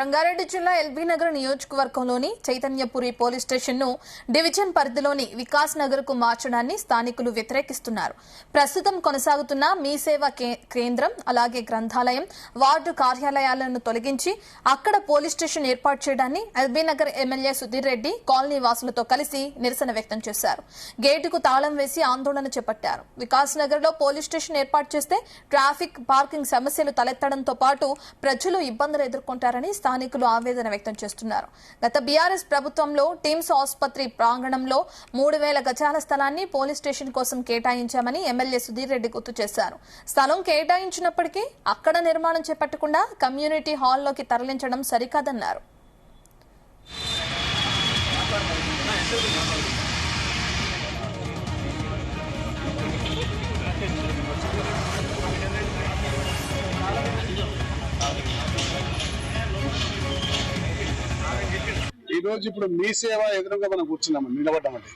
రంగారెడ్డి జిల్లా ఎల్బీ నగర్ నియోజకవర్గంలోని Chaitanyapuri police station ను డివిజన్ పరిధిలోని వికాస్ నగర్ కు మార్చడాన్ని స్థానికులు వ్యతిరేకిస్తున్నారు. ప్రస్తుతం కొనసాగుతున్న మీ సేవ కేంద్రం అలాగే గ్రంథాలయం వార్డు కార్యాలయాలను తొలగించి అక్కడ పోలీస్ స్టేషన్ ఏర్పాటు చేయడాన్ని LB Nagar MLA Sudheer Reddy colony వాసులతో కలిసి నిరసన వ్యక్తం చేశారు. గేటుకు తాళం వేసి ఆందోళన చేపట్టారు. వికాస్ నగర్ లో పోలీస్ స్టేషన్ ఏర్పాటు చేస్తే ట్రాఫిక్ పార్కింగ్ సమస్యలు తలెత్తడంతో పాటు ప్రజలు ఇబ్బందులు ఎదుర్కొంటారని స్థానికులు ఆవేదన వ్యక్తం చేస్తున్నారు. గత బీఆర్ఎస్ ప్రభుత్వంలో టిమ్స్ ఆసుపత్రి ప్రాంగణంలో 3000 గజాల స్థలాన్ని పోలీస్ స్టేషన్ కోసం కేటాయించామని ఎమ్మెల్యే సుధీర్ రెడ్డి గుర్తు చేశారు. స్థలం కేటాయించినప్పటికీ అక్కడ నిర్మాణం చేపట్టకుండా కమ్యూనిటీ హాల్లోకి తరలించడం సరికాదన్నారు. ఈ రోజు ఇప్పుడు మీ సేవ ఎదురుగా మనం కూర్చున్నాము, నిలబడ్డామండి.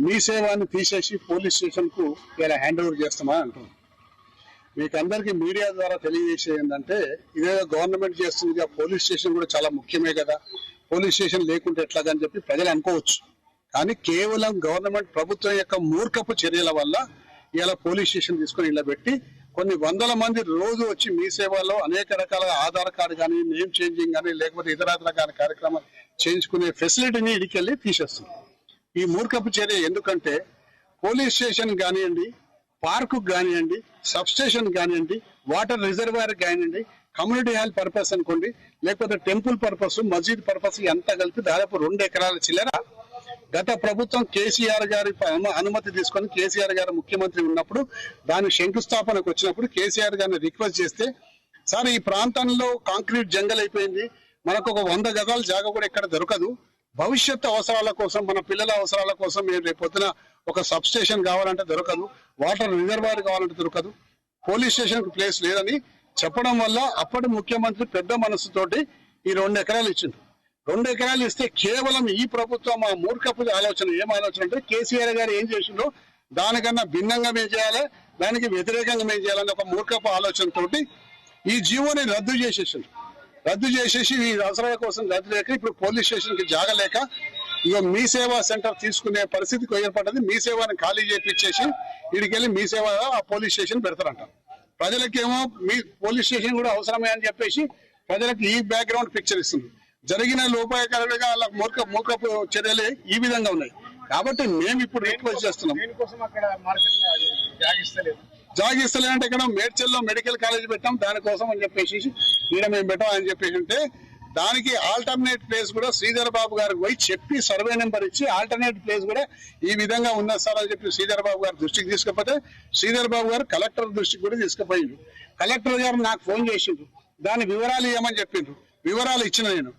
మీ సేవని తీసేసి పోలీస్ స్టేషన్ కు ఇలా హ్యాండ్ ఓవర్ చేస్తామని అంటున్నాం. మీకు అందరికీ మీడియా ద్వారా తెలియజేసేది ఏంటంటే, ఇదేదో గవర్నమెంట్ చేస్తుంది, పోలీస్ స్టేషన్ కూడా చాలా ముఖ్యమే కదా, పోలీస్ స్టేషన్ లేకుంటే ఎట్లాగని చెప్పి ప్రజలు అనుకోవచ్చు. కానీ కేవలం గవర్నమెంట్ ప్రభుత్వం యొక్క మూర్ఖపు చర్యల వల్ల ఇలా పోలీస్ స్టేషన్ తీసుకుని ఇలా పెట్టి కొన్ని వందల మంది రోజు వచ్చి మీ సేవలో అనేక రకాల ఆధార్ కార్డు కానీ, నేమ్ చేంజింగ్ కానీ, లేకపోతే ఇతర రకాల కార్యక్రమాలు చేయించుకునే ఫెసిలిటీని ఇడికెళ్ళి తీసేస్తుంది. ఈ మూర్ఖపు చర్య ఎందుకంటే, పోలీస్ స్టేషన్ కానివ్వండి, పార్కు కానివ్వండి, సబ్ స్టేషన్ కానివ్వండి, వాటర్ రిజర్వాయర్ కానివ్వండి, కమ్యూనిటీ హాల్ పర్పస్ అనుకోండి, లేకపోతే టెంపుల్ పర్పస్, మస్జిద్ పర్పస్ అంతా కలిపి దాదాపు 2 ఎకరాల చిల్లర గత ప్రభుత్వం కేసీఆర్ గారి అనుమతి తీసుకొని కేసీఆర్ గారు ముఖ్యమంత్రి ఉన్నప్పుడు దాని శంకుస్థాపనకు వచ్చినప్పుడు కేసీఆర్ గారిని రిక్వెస్ట్ చేస్తే, సార్ ఈ ప్రాంతంలో కాంక్రీట్ జంగల్ అయిపోయింది, మనకు ఒక 100 గజాల జాగా కూడా ఎక్కడ దొరకదు, భవిష్యత్తు అవసరాల కోసం మన పిల్లల అవసరాల కోసం మేము రేపొద్దున ఒక సబ్ స్టేషన్ కావాలంటే దొరకదు, వాటర్ రిజర్వాయర్ కావాలంటే దొరకదు, పోలీస్ స్టేషన్ కు ప్లేస్ లేదని చెప్పడం వల్ల అప్పటి ముఖ్యమంత్రి పెద్ద మనసుతోటి ఈ 2 ఎకరాలు ఇచ్చింది. 2 ఎకరాలు ఇస్తే కేవలం ఈ ప్రభుత్వం ఆ మూర్ఖపు ఆలోచన ఏం ఆలోచన అంటే, కేసీఆర్ గారు ఏం చేసిండో దానికన్నా భిన్నంగా మేము చేయాలి, దానికి వ్యతిరేకంగా మేము చేయాలని ఒక మూర్ఖపు ఆలోచనతోటి ఈ జీవోని రద్దు చేసేసి ఈ అవసరాల కోసం రద్దు లేక ఇప్పుడు పోలీస్ స్టేషన్ కి జాగలేక ఇక మీ సేవా సెంటర్ తీసుకునే పరిస్థితికి ఏర్పడ్డది. మీ సేవని ఖాళీ చేపించేసి ఇడికెళ్ళి మీ సేవ ఆ పోలీస్ స్టేషన్ పెడతారంట. ప్రజలకేమో మీ పోలీస్ స్టేషన్ కూడా అవసరమే అని చెప్పేసి ప్రజలకు ఈ బ్యాక్గ్రౌండ్ పిక్చర్ ఇస్తుంది. జరిగిన లోపాయకారులుగా వాళ్ళ మూర్ఖపు చర్యలు ఈ విధంగా ఉన్నాయి. కాబట్టి మేము ఇప్పుడు రిక్వెస్ట్ చేస్తున్నాం, జాగిస్తలేదంటే ఇక్కడ మేడ్చల్లో మెడికల్ కాలేజ్ పెట్టాం దానికోసం అని చెప్పేసి ఈడ మేము పెట్టామని చెప్పేసి ఉంటే, దానికి ఆల్టర్నేట్ ప్లేస్ కూడా శ్రీధర్ బాబు గారికి పోయి చెప్పి సర్వే నెంబర్ ఇచ్చి ఆల్టర్నేట్ ప్లేస్ కూడా ఈ విధంగా ఉన్నది సార్ అని చెప్పి శ్రీధర్ బాబు గారి దృష్టికి తీసుకపోతే, శ్రీధర్ బాబు గారు కలెక్టర్ దృష్టికి కూడా తీసుకుపోయిండు. కలెక్టర్ గారు నాకు ఫోన్ చేసిండ్రు, దాని వివరాలు ఇవ్వమని చెప్పిండ్రు, వివరాలు ఇచ్చిన నేను.